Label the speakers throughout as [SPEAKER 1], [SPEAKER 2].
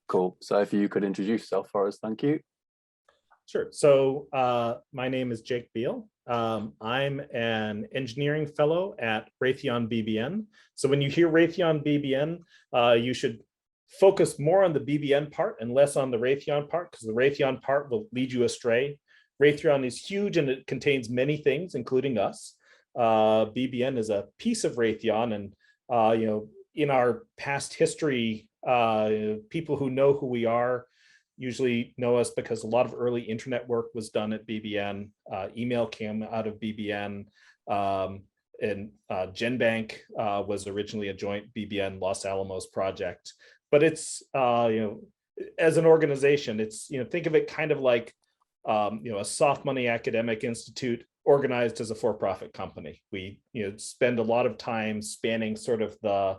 [SPEAKER 1] Cool. So if you could introduce yourself for us, thank you.
[SPEAKER 2] Sure. So my name is Jake Beal. I'm an engineering fellow at Raytheon BBN. So when you hear Raytheon BBN, you should focus more on the BBN part and less on the Raytheon part, because the Raytheon part will lead you astray. Raytheon is huge and it contains many things, including us. BBN is a piece of Raytheon, and in our past history, people who know who we are usually know us because a lot of early internet work was done at BBN. Email came out of BBN, and GenBank was originally a joint BBN Los Alamos project. But it's as an organization, it's think of it kind of like a soft money academic institute organized as a for-profit company. We spend a lot of time spanning sort of the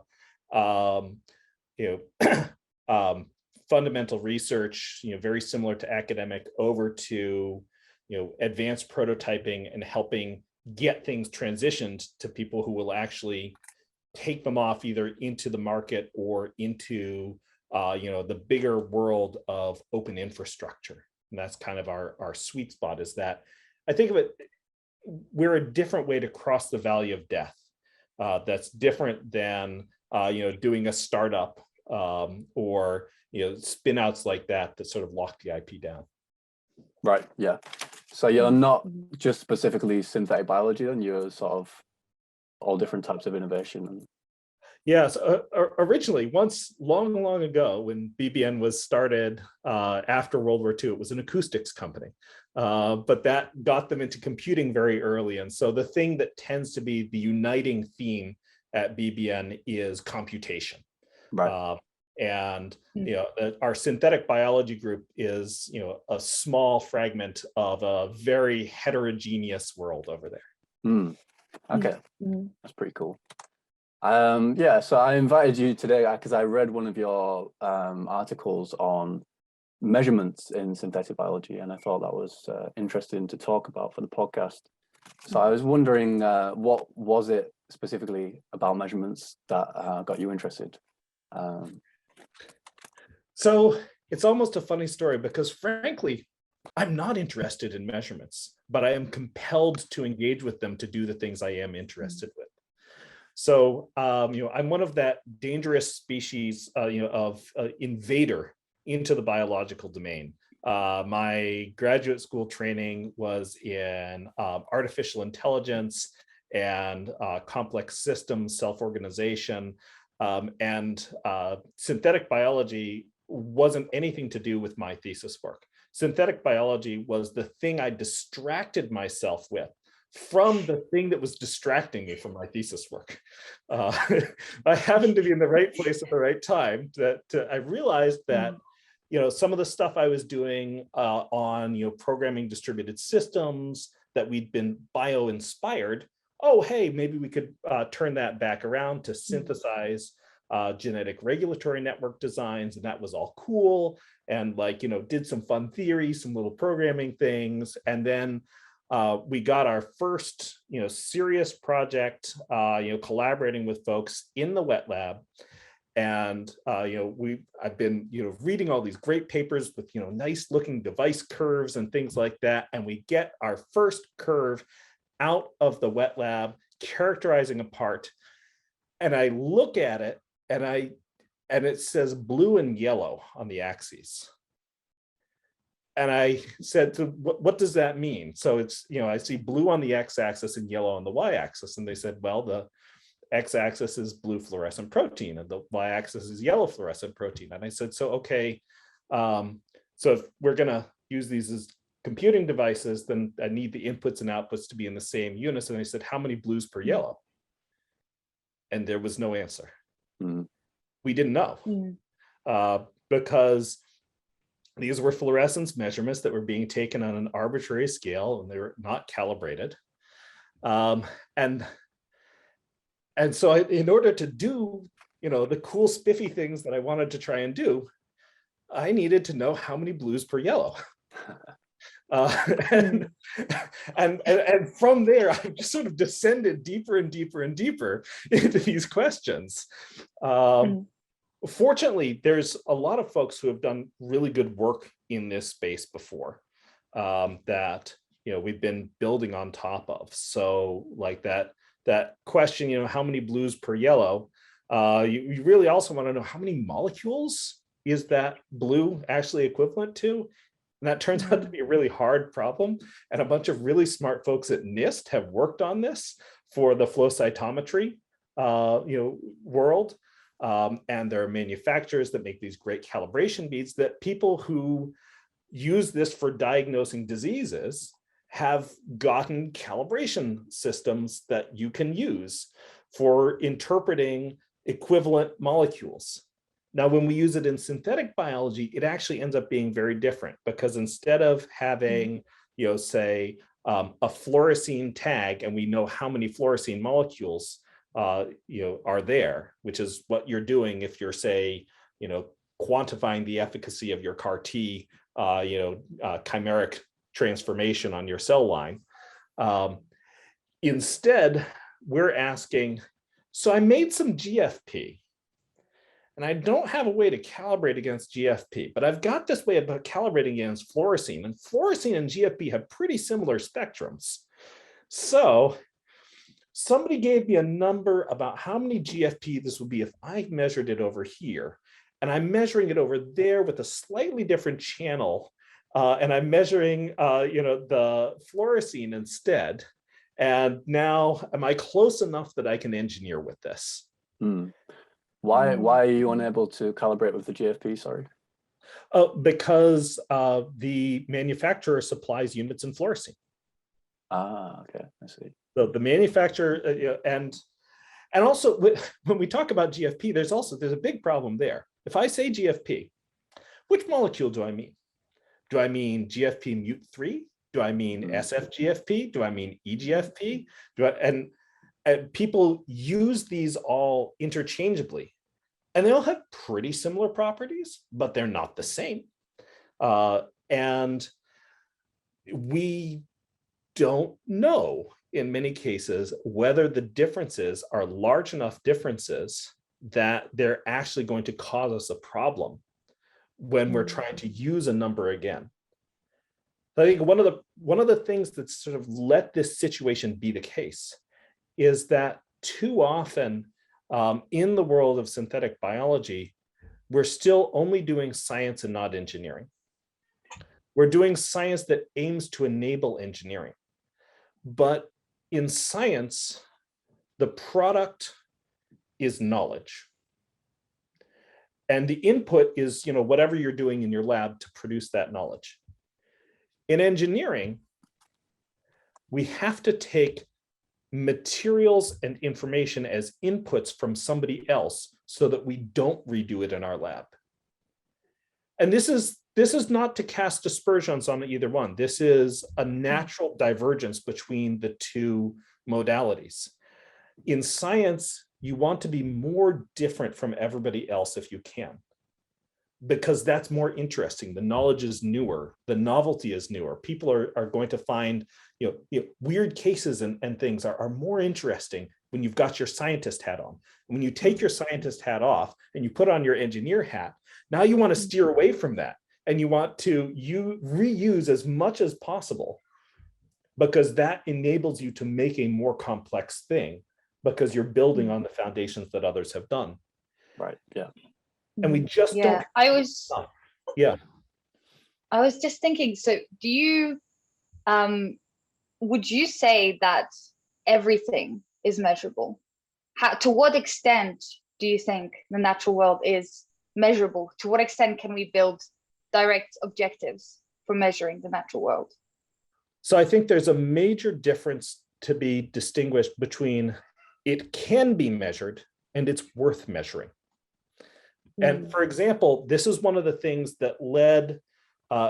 [SPEAKER 2] fundamental research, very similar to academic, over to advanced prototyping and helping get things transitioned to people who will actually take them off either into the market or into the bigger world of open infrastructure. And that's kind of our sweet spot, is that I think of it, we're a different way to cross the valley of death. That's different than doing a startup or spin outs like that sort of lock the IP down.
[SPEAKER 1] Right. Yeah. So you're not just specifically synthetic biology, then you're sort of all different types of innovation.
[SPEAKER 2] Yes, originally, once long ago, when BBN was started after World War II, it was an acoustics company, but that got them into computing very early. And so the thing that tends to be the uniting theme at BBN is computation.
[SPEAKER 1] Right.
[SPEAKER 2] And our synthetic biology group is a small fragment of a very heterogeneous world over there.
[SPEAKER 1] Okay, that's pretty cool. Yeah, so I invited you today because I read one of your articles on measurements in synthetic biology, and I thought that was interesting to talk about for the podcast. So I was wondering, what was it specifically about measurements that got you interested?
[SPEAKER 2] So it's almost a funny story, because frankly, I'm not interested in measurements, but I am compelled to engage with them to do the things I am interested with. So, I'm one of that dangerous species, of invader into the biological domain. My graduate school training was in artificial intelligence and complex systems, self-organization, and synthetic biology wasn't anything to do with my thesis work. Synthetic biology was the thing I distracted myself with from the thing that was distracting me from my thesis work. I happened to be in the right place at the right time. That I realized that some of the stuff I was doing on programming distributed systems, that we'd been bio-inspired. Oh, hey, maybe we could turn that back around to synthesize genetic regulatory network designs, and that was all cool. And did some fun theory, some little programming things, and then we got our first serious project, collaborating with folks in the wet lab. And I've been reading all these great papers with nice looking device curves and things like that, and we get our first curve out of the wet lab characterizing a part, and I look at it and it says blue and yellow on the axes. And I said, so what does that mean? So it's, I see blue on the x-axis and yellow on the y-axis. And they said, well, the x-axis is blue fluorescent protein and the y-axis is yellow fluorescent protein. And I said, so, okay, so if we're going to use these as computing devices, then I need the inputs and outputs to be in the same unison. And I said, how many blues per yellow? And there was no answer. We didn't know, because these were fluorescence measurements that were being taken on an arbitrary scale, and they were not calibrated. And so in order to do, the cool spiffy things that I wanted to try and do, I needed to know how many blues per yellow. And from there, I just sort of descended deeper and deeper and deeper into these questions. Fortunately, there's a lot of folks who have done really good work in this space before, that we've been building on top of. So like that question, how many blues per yellow, you really also want to know how many molecules is that blue actually equivalent to. And that turns out to be a really hard problem. And a bunch of really smart folks at NIST have worked on this for the flow cytometry world. And there are manufacturers that make these great calibration beads that people who use this for diagnosing diseases have gotten calibration systems that you can use for interpreting equivalent molecules. Now, when we use it in synthetic biology, it actually ends up being very different, because instead of having, say, a fluorescein tag, and we know how many fluorescein molecules are there, which is what you're doing if you're, say, quantifying the efficacy of your CAR T, chimeric transformation on your cell line. Instead, we're asking, so I made some GFP, and I don't have a way to calibrate against GFP, but I've got this way of calibrating against fluorescein, and fluorescein and GFP have pretty similar spectrums. So somebody gave me a number about how many GFP this would be if I measured it over here, and I'm measuring it over there with a slightly different channel, and I'm measuring, the fluorescein instead. And now, am I close enough that I can engineer with this?
[SPEAKER 1] Why are you unable to calibrate with the GFP? Sorry.
[SPEAKER 2] Because the manufacturer supplies units in fluorescein.
[SPEAKER 1] Okay, I see.
[SPEAKER 2] So the manufacturer, and also when we talk about GFP, there's a big problem there. If I say GFP, which molecule do I mean? Do I mean GFP mut3? Do I mean SFGFP? Do I mean EGFP? And people use these all interchangeably, and they all have pretty similar properties, but they're not the same. And we don't know in many cases whether the differences are large enough differences that they're actually going to cause us a problem when we're trying to use a number again. I think one of the things that's sort of let this situation be the case is that too often in the world of synthetic biology, we're still only doing science and not engineering. We're doing science that aims to enable engineering. But in science, the product is knowledge. And the input is, whatever you're doing in your lab to produce that knowledge. In engineering, we have to take materials and information as inputs from somebody else so that we don't redo it in our lab. And this is not to cast aspersions on either one. This is a natural divergence between the two modalities. In science, you want to be more different from everybody else if you can, because that's more interesting. The knowledge is newer, the novelty is newer. People are going to find weird cases and things are more interesting when you've got your scientist hat on. When you take your scientist hat off and you put on your engineer hat, now you want to steer away from that, and you want to reuse as much as possible, because that enables you to make a more complex thing, because you're building on the foundations that others have done.
[SPEAKER 1] Right. Yeah.
[SPEAKER 2] And we just don't.
[SPEAKER 3] I was just thinking, so do you would you say that everything is measurable? To what extent do you think the natural world is measurable? To what extent can we build direct objectives for measuring the natural world?
[SPEAKER 2] So I think there's a major difference to be distinguished between it can be measured and it's worth measuring. And for example, this is one of the things that led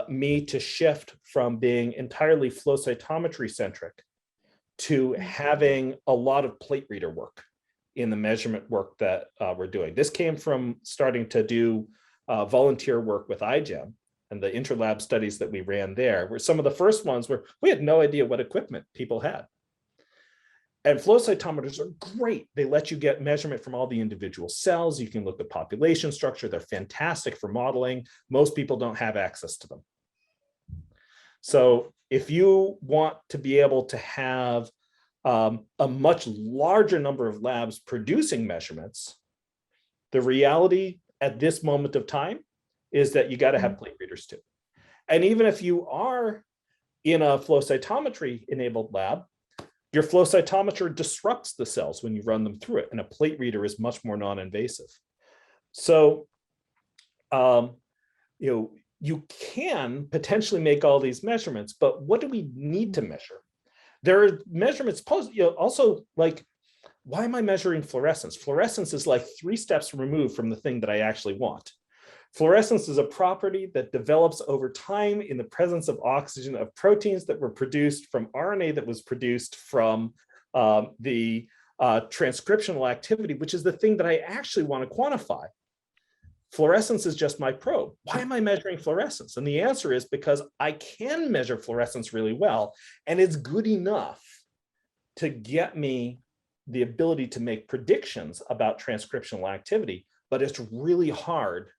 [SPEAKER 2] me to shift from being entirely flow cytometry centric to having a lot of plate reader work in the measurement work that we're doing. This came from starting to do volunteer work with iGEM and the interlab studies that we ran there, were some of the first ones where we had no idea what equipment people had. And flow cytometers are great. They let you get measurement from all the individual cells. You can look at population structure. They're fantastic for modeling. Most people don't have access to them. So if you want to be able to have a much larger number of labs producing measurements, the reality at this moment of time is that you got to have plate readers too. And even if you are in a flow cytometry enabled lab, your flow cytometer disrupts the cells when you run them through it, and a plate reader is much more non-invasive. So, you can potentially make all these measurements, but what do we need to measure? There are measurements, also like, why am I measuring fluorescence? Fluorescence is like 3 steps removed from the thing that I actually want. Fluorescence is a property that develops over time in the presence of oxygen of proteins that were produced from RNA that was produced from the transcriptional activity, which is the thing that I actually want to quantify. Fluorescence is just my probe. Why am I measuring fluorescence? And the answer is because I can measure fluorescence really well, and it's good enough to get me the ability to make predictions about transcriptional activity, but it's really hard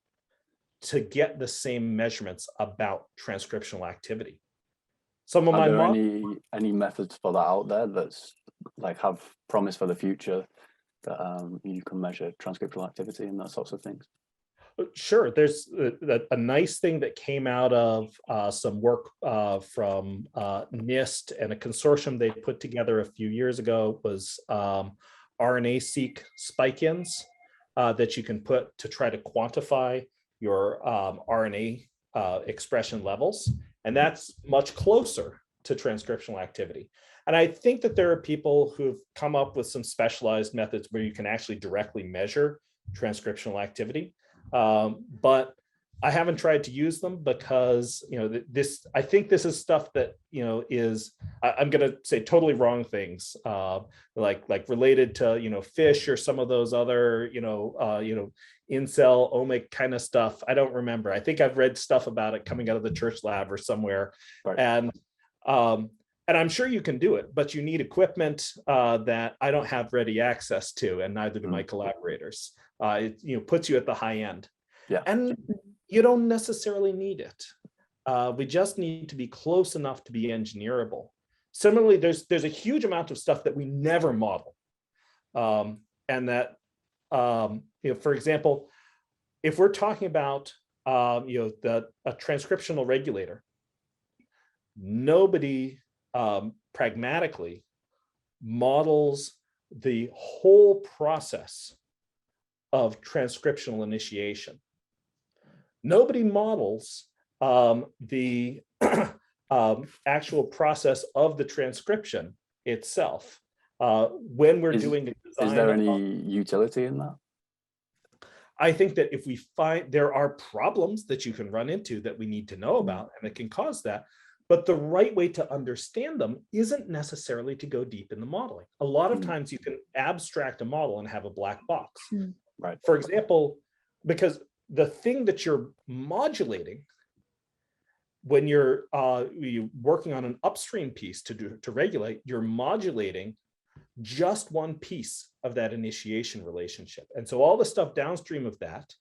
[SPEAKER 2] to get the same measurements about transcriptional activity. Some of
[SPEAKER 1] Are
[SPEAKER 2] my
[SPEAKER 1] there any methods for that out there that's like have promise for the future that you can measure transcriptional activity and that sorts of things?
[SPEAKER 2] Sure, there's a nice thing that came out of some work from NIST and a consortium they put together a few years ago was RNA-seq spike-ins that you can put to try to quantify your RNA expression levels. And that's much closer to transcriptional activity. And I think that there are people who've come up with some specialized methods where you can actually directly measure transcriptional activity. But I haven't tried to use them because, I think this is stuff that, is, I'm going to say totally wrong things, like related to, fish or some of those other, in-cell omic kind of stuff. I don't remember. I think I've read stuff about it coming out of the church lab or somewhere. Right. And I'm sure you can do it, but you need equipment that I don't have ready access to, and neither do my collaborators. It puts you at the high end. Yeah. And you don't necessarily need it. We just need to be close enough to be engineerable. Similarly, there's a huge amount of stuff that we never model. And that, for example, if we're talking about, a transcriptional regulator, nobody pragmatically models the whole process of transcriptional initiation. Nobody models the actual process of the transcription itself. When we're doing a design.
[SPEAKER 1] Is there any utility in that?
[SPEAKER 2] I think that if we find there are problems that you can run into that we need to know about, and it can cause that, but the right way to understand them isn't necessarily to go deep in the modeling. A lot of times you can abstract a model and have a black box. Right. For example, because the thing that you're modulating when you're working on an upstream piece to regulate, you're modulating just one piece of that initiation relationship. And so all the stuff downstream of that,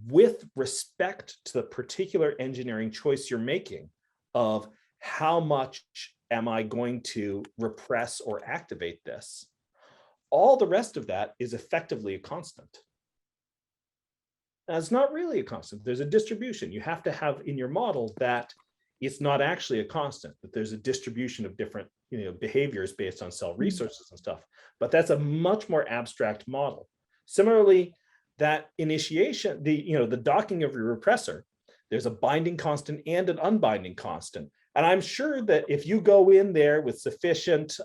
[SPEAKER 2] with respect to the particular engineering choice you're making of how much am I going to repress or activate this, all the rest of that is effectively a constant. Now, it's not really a constant. There's a distribution. You have to have in your model that it's not actually a constant, that there's a distribution of different behaviors based on cell resources and stuff. But that's a much more abstract model. Similarly, that initiation, the docking of your repressor, there's a binding constant and an unbinding constant. And I'm sure that if you go in there with sufficient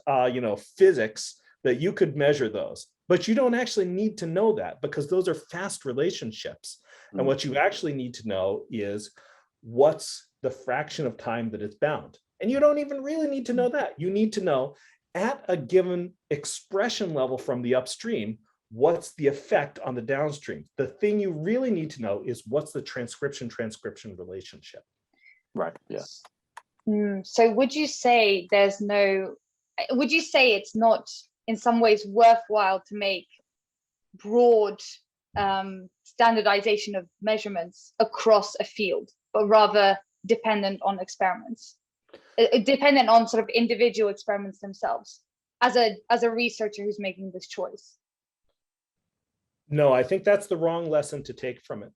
[SPEAKER 2] physics, that you could measure those. But you don't actually need to know that, because those are fast relationships. And what you actually need to know is what's the fraction of time that it's bound. And you don't even really need to know that. You need to know at a given expression level from the upstream, what's the effect on the downstream. The thing you really need to know is what's the transcription relationship.
[SPEAKER 1] Right, yeah.
[SPEAKER 3] So would you say there's no would you say it's not in some ways worthwhile to make broad standardization of measurements across a field, but rather dependent on experiments, dependent on sort of individual experiments themselves, as a researcher who's making this choice?
[SPEAKER 2] No, I think that's the wrong lesson to take from it.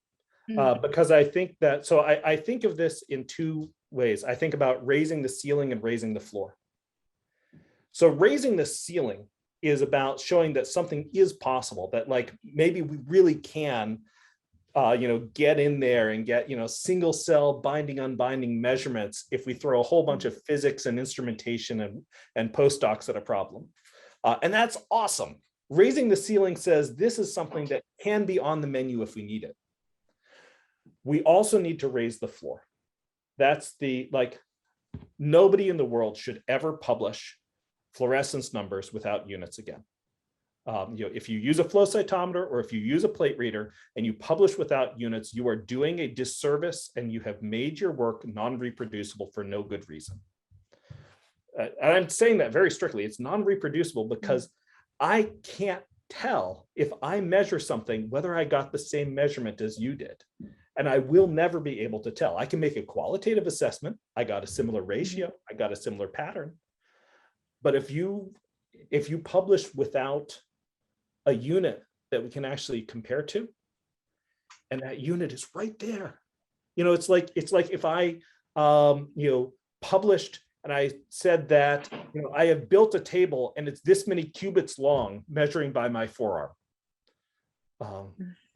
[SPEAKER 2] Because I think that, so I think of this in two ways. I think about raising the ceiling and raising the floor. So raising the ceiling is about showing that something is possible, that like maybe we really can get in there and get single cell binding unbinding measurements if we throw a whole bunch of physics and instrumentation and postdocs at a problem. And that's awesome. Raising the ceiling says this is something that can be on the menu if we need it. We also need to raise the floor. That's nobody in the world should ever publish fluorescence numbers without units again. If you use a flow cytometer or if you use a plate reader and you publish without units, you are doing a disservice and you have made your work non-reproducible for no good reason. And I'm saying that very strictly. It's non-reproducible because I can't tell if I measure something whether I got the same measurement as you did. And I will never be able to tell. I can make a qualitative assessment. I got a similar ratio. I got a similar pattern. But if you publish without a unit that we can actually compare to, and that unit is right there, it's like if I published and I said that I have built a table and it's this many cubits long, measuring by my forearm.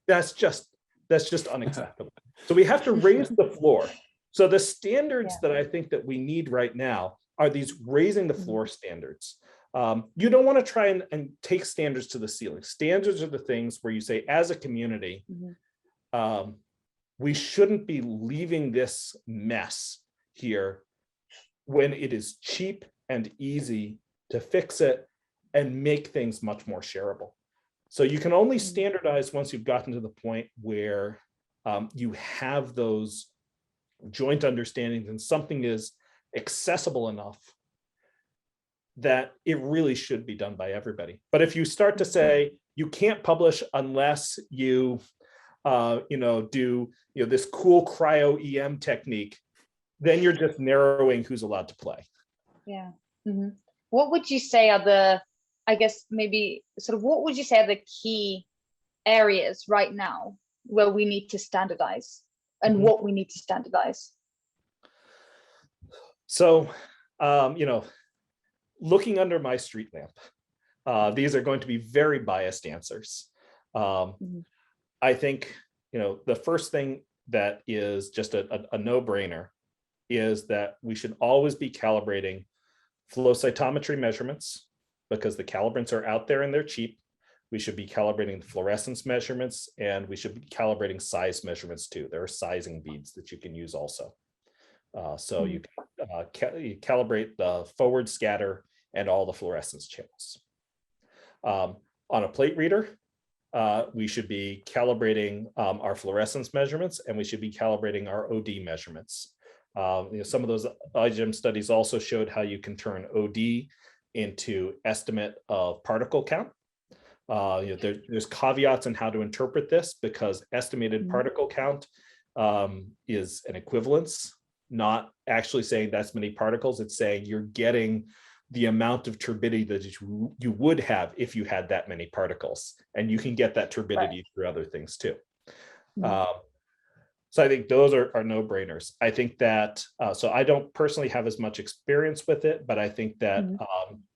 [SPEAKER 2] That's just unacceptable. So we have to raise the floor. So the standards that I think that we need right now are these raising the floor standards. You don't want to try and take standards to the ceiling. Standards are the things where you say, as a community, we shouldn't be leaving this mess here when it is cheap and easy to fix it and make things much more shareable. So you can only standardize once you've gotten to the point where you have those joint understandings and something is accessible enough that it really should be done by everybody. But if you start to say you can't publish unless you do this cool cryo EM technique, then you're just narrowing who's allowed to play.
[SPEAKER 3] Yeah. What would you say are what would you say are the key areas right now where we need to standardize and what we need to standardize?
[SPEAKER 2] So, looking under my street lamp, these are going to be very biased answers. I think, the first thing that is just a no-brainer is that we should always be calibrating flow cytometry measurements because the calibrants are out there and they're cheap. We should be calibrating the fluorescence measurements and we should be calibrating size measurements too. There are sizing beads that you can use also. So you can calibrate the forward scatter and all the fluorescence channels. On a plate reader, we should be calibrating our fluorescence measurements and we should be calibrating our OD measurements. Some of those IGEM studies also showed how you can turn OD into estimate of particle count. There's caveats on how to interpret this because estimated particle count is an equivalence, not actually saying that's many particles. It's saying you're getting the amount of turbidity that you would have if you had that many particles, and you can get that turbidity through other things too. So I think those are no-brainers. I think that, so I don't personally have as much experience with it, but I think that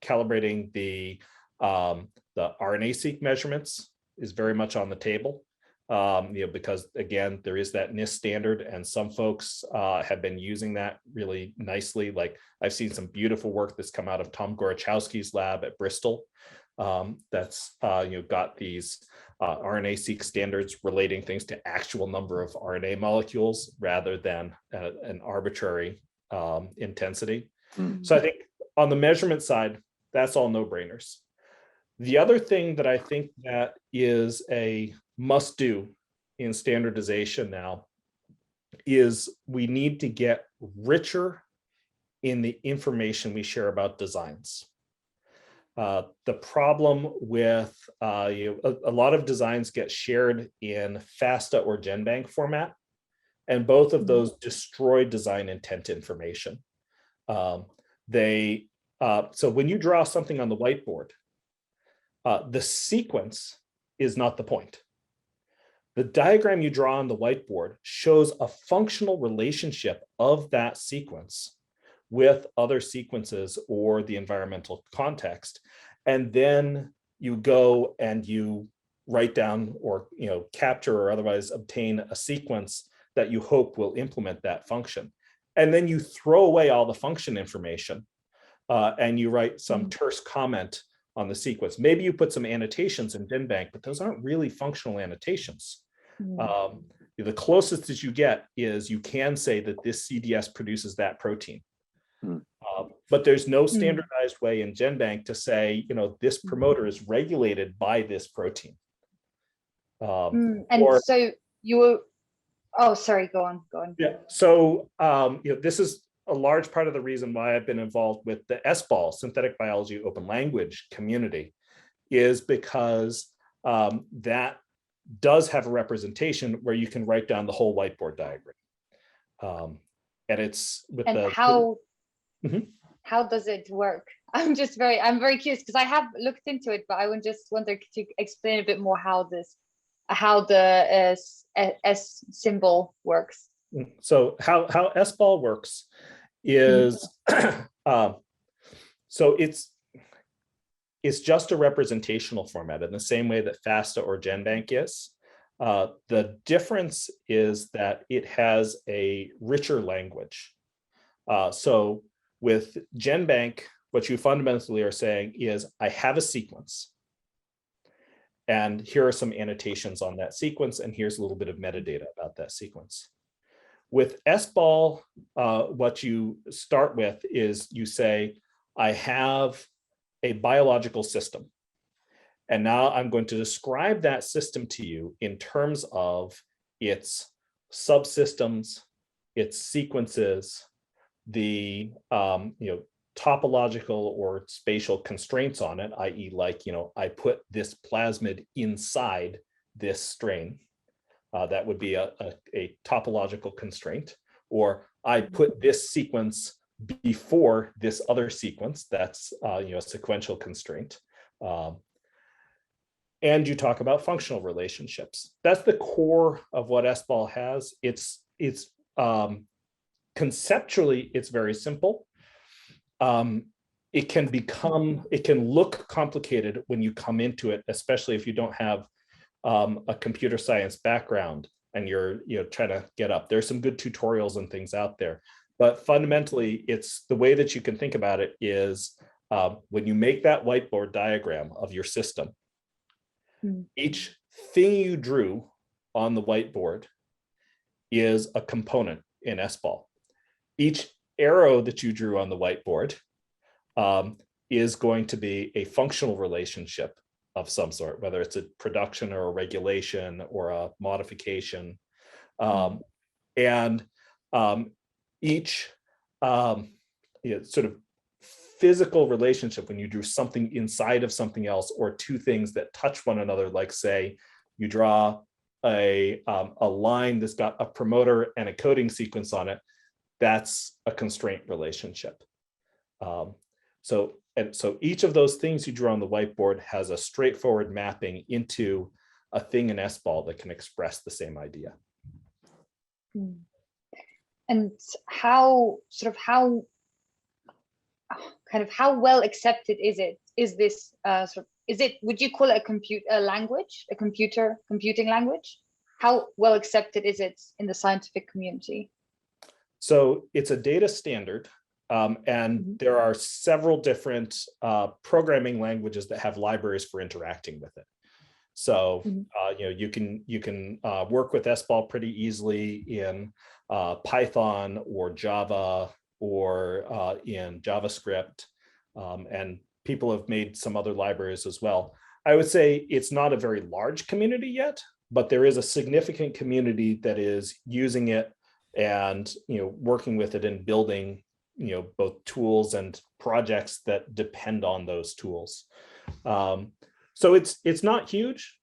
[SPEAKER 2] calibrating the RNA-seq measurements is very much on the table, because again, there is that NIST standard and some folks have been using that really nicely. Like I've seen some beautiful work that's come out of Tom Gorochowski's lab at Bristol that's got these RNA-seq standards relating things to actual number of RNA molecules rather than an arbitrary intensity. So I think on the measurement side, that's all no-brainers. The other thing that I think that is a must-do in standardization now is we need to get richer in the information we share about designs. The problem with a lot of designs get shared in FASTA or GenBank format, and both of those destroy design intent information. So when you draw something on the whiteboard, the sequence is not the point. The diagram you draw on the whiteboard shows a functional relationship of that sequence with other sequences or the environmental context. And then you go and you write down or capture or otherwise obtain a sequence that you hope will implement that function. And then you throw away all the function information and you write some terse comment on the sequence. Maybe you put some annotations in GenBank, but those aren't really functional annotations. The closest that you get is you can say that this CDS produces that protein. But there's no standardized way in GenBank to say, this promoter is regulated by this protein.
[SPEAKER 3] So you were, oh, sorry, go on.
[SPEAKER 2] Yeah, so this is a large part of the reason why I've been involved with the SBAL, Synthetic Biology Open Language community, is because that does have a representation where you can write down the whole whiteboard diagram. And it's with
[SPEAKER 3] how does it work? I'm very curious because I have looked into it, but I would just wonder to explain a bit more how the S symbol works.
[SPEAKER 2] So how SBAL works is so it's just a representational format in the same way that FASTA or GenBank is. The difference is that it has a richer language. So with GenBank, what you fundamentally are saying is, I have a sequence, and here are some annotations on that sequence, and here's a little bit of metadata about that sequence. With SBAL, what you start with is you say, I have a biological system, and now I'm going to describe that system to you in terms of its subsystems, its sequences, the topological or spatial constraints on it, i.e. like, I put this plasmid inside this strain. That would be a topological constraint. Or I put this sequence before this other sequence. That's a sequential constraint. And you talk about functional relationships. That's the core of what SBAL has. It's conceptually, it's very simple. It can look complicated when you come into it, especially if you don't have a computer science background and you're trying to get up. There's some good tutorials and things out there, but fundamentally, it's the way that you can think about it is when you make that whiteboard diagram of your system, each thing you drew on the whiteboard is a component in SBAL. Each arrow that you drew on the whiteboard is going to be a functional relationship of some sort, whether it's a production or a regulation or a modification. Each sort of physical relationship, when you drew something inside of something else or two things that touch one another, like say you draw a line that's got a promoter and a coding sequence on it, that's a constraint relationship. So each of those things you draw on the whiteboard has a straightforward mapping into a thing in SBAL that can express the same idea.
[SPEAKER 3] And how well accepted is it? Is this would you call it a computing language? How well accepted is it in the scientific community?
[SPEAKER 2] So it's a data standard. And there are several different programming languages that have libraries for interacting with it. So you can work with SBAL pretty easily in Python or Java or in JavaScript, and people have made some other libraries as well. I would say it's not a very large community yet, but there is a significant community that is using it and working with it and building both tools and projects that depend on those tools. So it's not huge,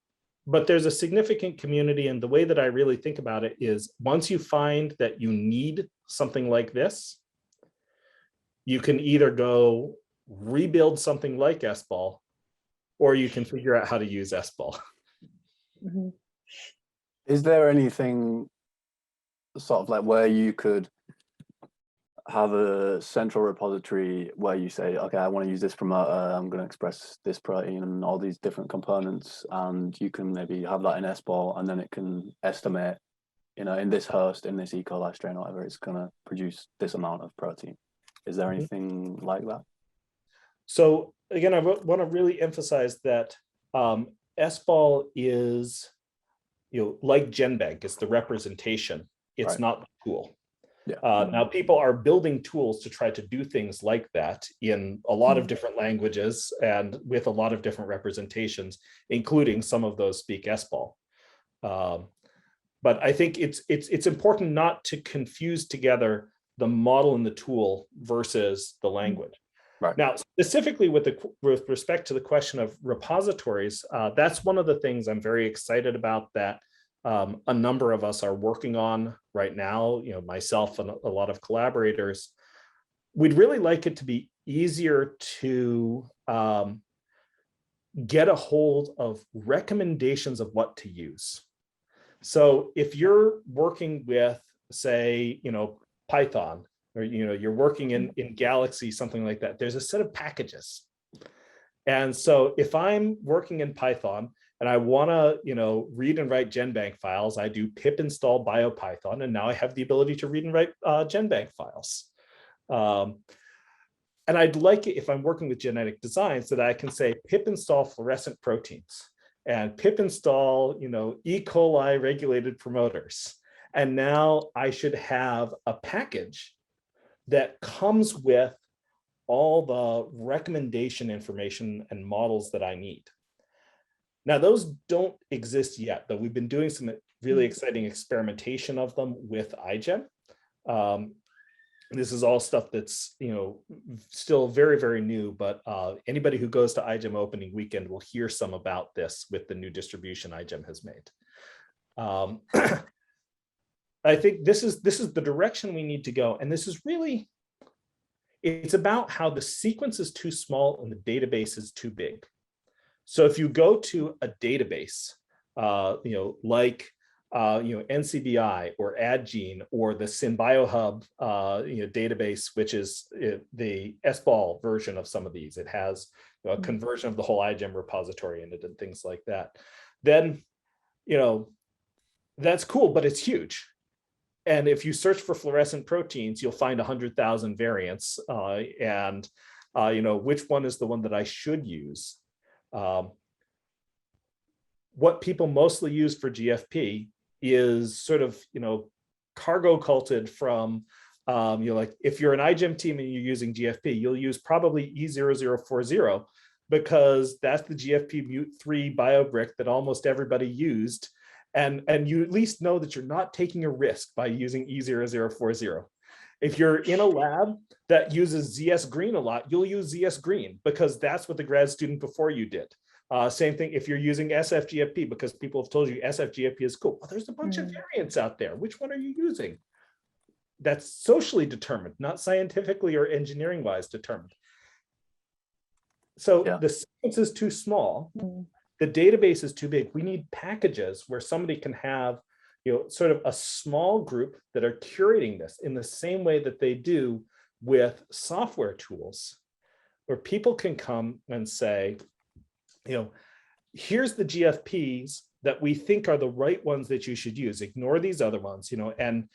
[SPEAKER 2] but there's a significant community. And the way that I really think about it is, once you find that you need something like this, you can either go rebuild something like SBAL, or you can figure out how to use SBAL.
[SPEAKER 3] Mm-hmm.
[SPEAKER 1] Is there anything sort of like where you could have a central repository where you say, okay, I want to use this promoter, I'm going to express this protein and all these different components, and you can maybe have that in SBAL, and then it can estimate, in this host, in this E. coli strain, or whatever, it's going to produce this amount of protein. Is there anything like that?
[SPEAKER 2] So again, I want to really emphasize that SBAL is, like GenBank, it's the representation. It's
[SPEAKER 1] Right.
[SPEAKER 2] not the tool.
[SPEAKER 1] Yeah.
[SPEAKER 2] Now, people are building tools to try to do things like that in a lot of different languages and with a lot of different representations, including some of those speak SBAL. But I think it's important not to confuse together the model and the tool versus the language.
[SPEAKER 1] Right.
[SPEAKER 2] Now, specifically with respect to the question of repositories, that's one of the things I'm very excited about that a number of us are working on right now, myself and a lot of collaborators. We'd really like it to be easier to get a hold of recommendations of what to use. So if you're working with, say, Python, or you're working in Galaxy, something like that, there's a set of packages. And so if I'm working in Python and I want to read and write GenBank files, I do pip install biopython, and now I have the ability to read and write GenBank files. And I'd like it, if I'm working with genetic designs, that I can say pip install fluorescent proteins and pip install E. coli regulated promoters. And now I should have a package that comes with all the recommendation information and models that I need. Now, those don't exist yet, though we've been doing some really exciting experimentation of them with iGEM. This is all stuff that's still very, very new, but anybody who goes to iGEM opening weekend will hear some about this with the new distribution iGEM has made. I think this is the direction we need to go, and this is really, it's about how the sequence is too small and the database is too big. So if you go to a database, like NCBI or AdGene or the SynBioHub database, which is the SBAL version of some of these, it has a conversion of the whole iGEM repository in it and things like that. Then, that's cool, but it's huge. And if you search for fluorescent proteins, you'll find 100,000 variants, and which one is the one that I should use? What people mostly use for GFP is sort of, cargo culted from, like if you're an iGEM team and you're using GFP, you'll use probably E0040 because that's the GFP Mute3 biobrick that almost everybody used. And you at least know that you're not taking a risk by using E0040. If you're in a lab that uses ZS Green a lot, you'll use ZS Green because that's what the grad student before you did. Same thing if you're using SFGFP, because people have told you SFGFP is cool. Well, there's a bunch of variants out there. Which one are you using? That's socially determined, not scientifically or engineering wise determined. So the sequence is too small. The database is too big. We need packages where somebody can have, sort of a small group that are curating this in the same way that they do with software tools, where people can come and say, here's the GFPs that we think are the right ones that you should use. Ignore these other ones, and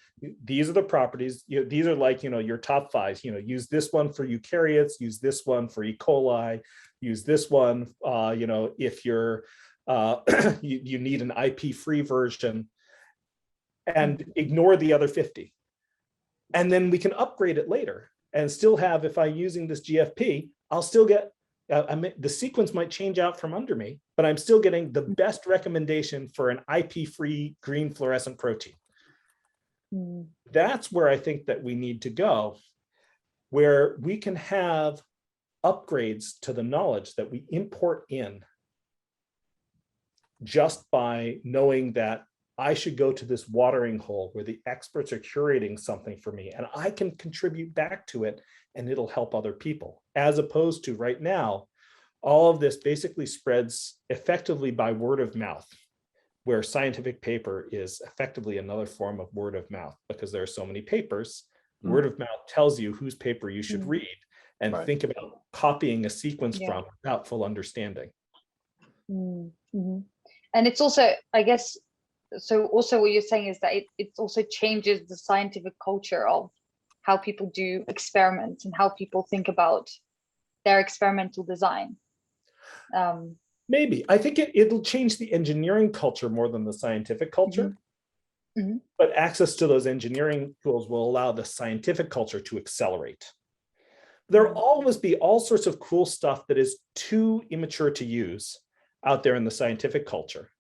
[SPEAKER 2] these are the properties. These are like, your top 5. Use this one for eukaryotes. Use this one for E. coli. Use this one, if you're you need an IP-free version, and ignore the other 50. And then we can upgrade it later and still have, if I'm using this GFP, I'll still get. The sequence might change out from under me, but I'm still getting the best recommendation for an IP-free green fluorescent protein. That's where I think that we need to go. where we can have upgrades to the knowledge that we import in just by knowing that I should go to this watering hole where the experts are curating something for me and I can contribute back to it and it'll help other people. As opposed to right now, all of this basically spreads effectively by word of mouth, where scientific paper is effectively another form of word of mouth because there are so many papers. Word of mouth tells you whose paper you should read and think about copying a sequence from without full understanding.
[SPEAKER 3] And it's also, I guess, so also what you're saying is that it also changes the scientific culture of how people do experiments and how people think about their experimental design.
[SPEAKER 2] Maybe. I think it'll change the engineering culture more than the scientific culture. But access to those engineering tools will allow the scientific culture to accelerate. There'll always be all sorts of cool stuff that is too immature to use out there in the scientific culture.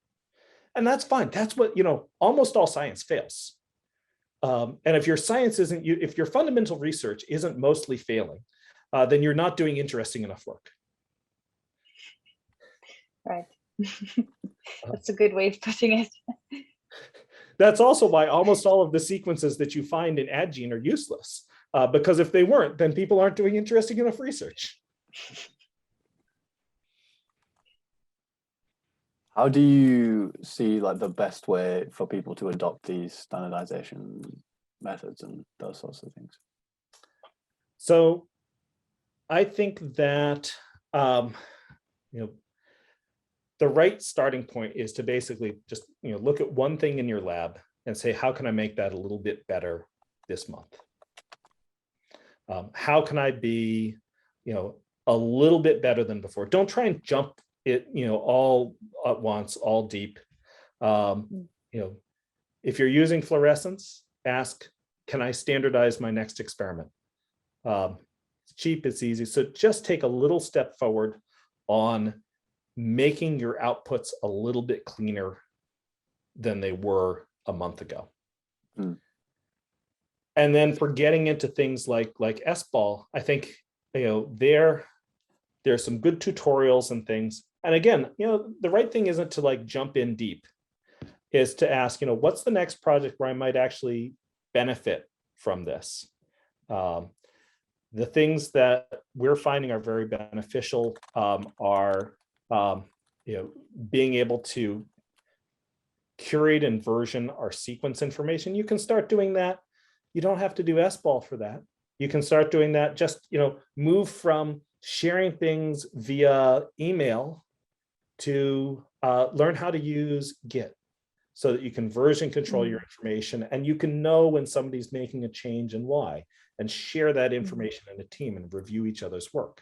[SPEAKER 2] And that's fine. That's what, almost all science fails. And if your science isn't, if your fundamental research isn't mostly failing, then you're not doing interesting enough work.
[SPEAKER 3] Right. That's a good way of putting it.
[SPEAKER 2] That's also why almost all of the sequences that you find in AdGene are useless, because if they weren't, then people aren't doing interesting enough research.
[SPEAKER 1] How do you see like the best way for people to adopt these standardization methods and those sorts of things?
[SPEAKER 2] So I think that the right starting point is to basically just look at one thing in your lab and say, how can I make that a little bit better this month? How can I be a little bit better than before? Don't try and jump it all at once, all deep. If you're using fluorescence, ask, can I standardize my next experiment? It's cheap, it's easy. So just take a little step forward on making your outputs a little bit cleaner than they were a month ago. And then for getting into things like SBAL, I think there's some good tutorials and things. And again, the right thing isn't to like jump in deep, is to ask, what's the next project where I might actually benefit from this? The things that we're finding are very beneficial are being able to curate and version our sequence information. You can start doing that. You don't have to do SBAL for that. You can start doing that. Just move from sharing things via email to learn how to use Git, so that you can version control your information and you can know when somebody's making a change and why, and share that information in a team and review each other's work.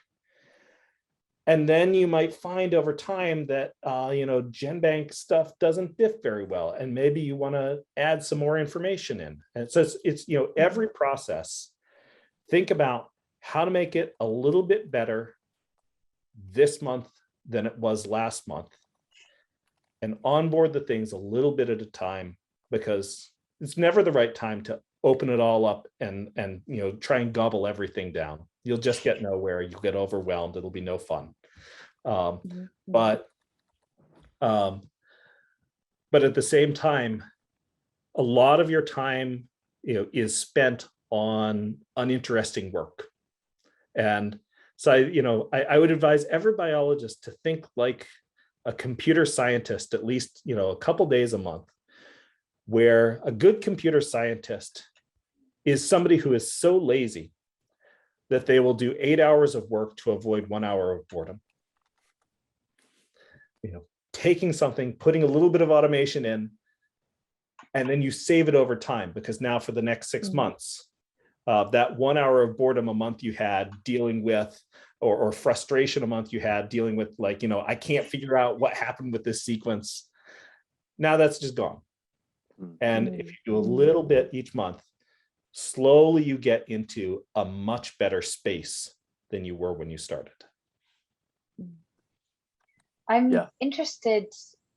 [SPEAKER 2] And then you might find over time that GenBank stuff doesn't diff very well, and maybe you want to add some more information in. And so it's every process, think about how to make it a little bit better this month than it was last month, and onboard the things a little bit at a time, because it's never the right time to open it all up and try and gobble everything down. You'll just get nowhere. You'll get overwhelmed. It'll be no fun. But at the same time, a lot of your time is spent on uninteresting work. And so I would advise every biologist to think like a computer scientist, at least a couple days a month, where a good computer scientist is somebody who is so lazy that they will do 8 hours of work to avoid 1 hour of boredom. Taking something, putting a little bit of automation in, and then you save it over time, because now for the next 6 months, that 1 hour of boredom a month you had dealing with, or frustration a month you had dealing with, I can't figure out what happened with this sequence. Now that's just gone. And if you do a little bit each month, slowly you get into a much better space than you were when you started.
[SPEAKER 3] I'm interested.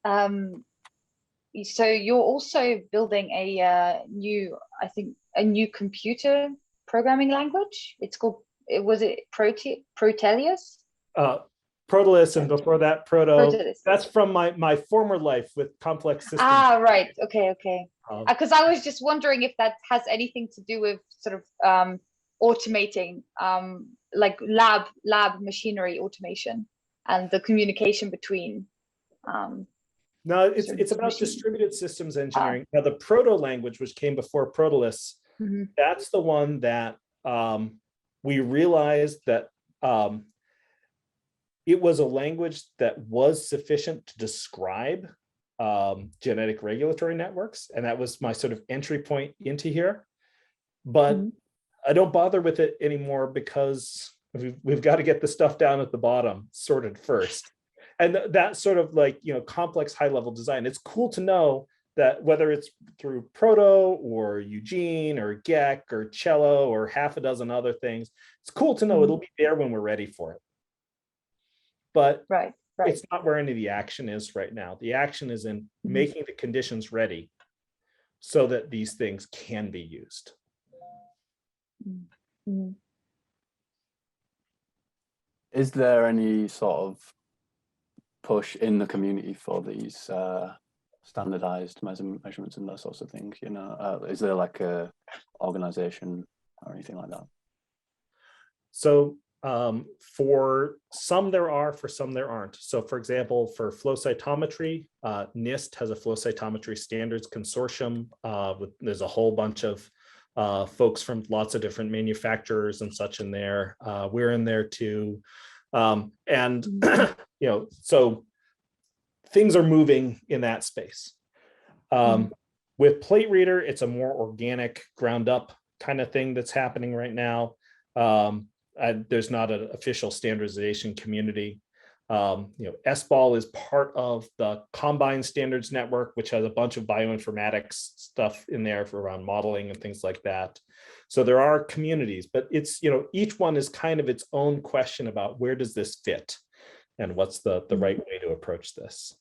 [SPEAKER 3] So you're also building a new computer programming language? It's called, was it Protelius?
[SPEAKER 2] Proteus, and before that, Proto.
[SPEAKER 3] Proteus.
[SPEAKER 2] That's from my former life with complex systems.
[SPEAKER 3] Ah, right. Okay.
[SPEAKER 2] Um,
[SPEAKER 3] Because I was just wondering if that has anything to do with sort of automating, like lab machinery automation and the communication between.
[SPEAKER 2] No, it's
[SPEAKER 3] sort
[SPEAKER 2] it's
[SPEAKER 3] of
[SPEAKER 2] about
[SPEAKER 3] machine.
[SPEAKER 2] distributed systems engineering. Now, the proto language, which came before Proteus, that's the one that we realized that it was a language that was sufficient to describe genetic regulatory networks, and that was my sort of entry point into here. But I don't bother with it anymore because we've got to get the stuff down at the bottom sorted first. And that sort of like, complex high level design. It's cool to know that whether it's through Proto or Eugene or Geck or Cello or half a dozen other things, it's cool to know it'll be there when we're ready for it. But
[SPEAKER 3] Right.
[SPEAKER 2] it's not where any of the action is right now. The action is in making the conditions ready so that these things can be used.
[SPEAKER 1] Is there any sort of push in the community for these standardized measurements and those sorts of things? Is there like a organization or anything like that?
[SPEAKER 2] So for some there are, for some there aren't. So for example, for flow cytometry, NIST has a flow cytometry standards consortium. There's a whole bunch of folks from lots of different manufacturers and such in there. We're in there too. And so things are moving in that space. With plate reader, it's a more organic, ground up kind of thing that's happening right now. There's not an official standardization community. SBAL is part of the Combine Standards Network, which has a bunch of bioinformatics stuff in there for around modeling and things like that. So there are communities, but it's, each one is kind of its own question about where does this fit and what's the right way to approach this.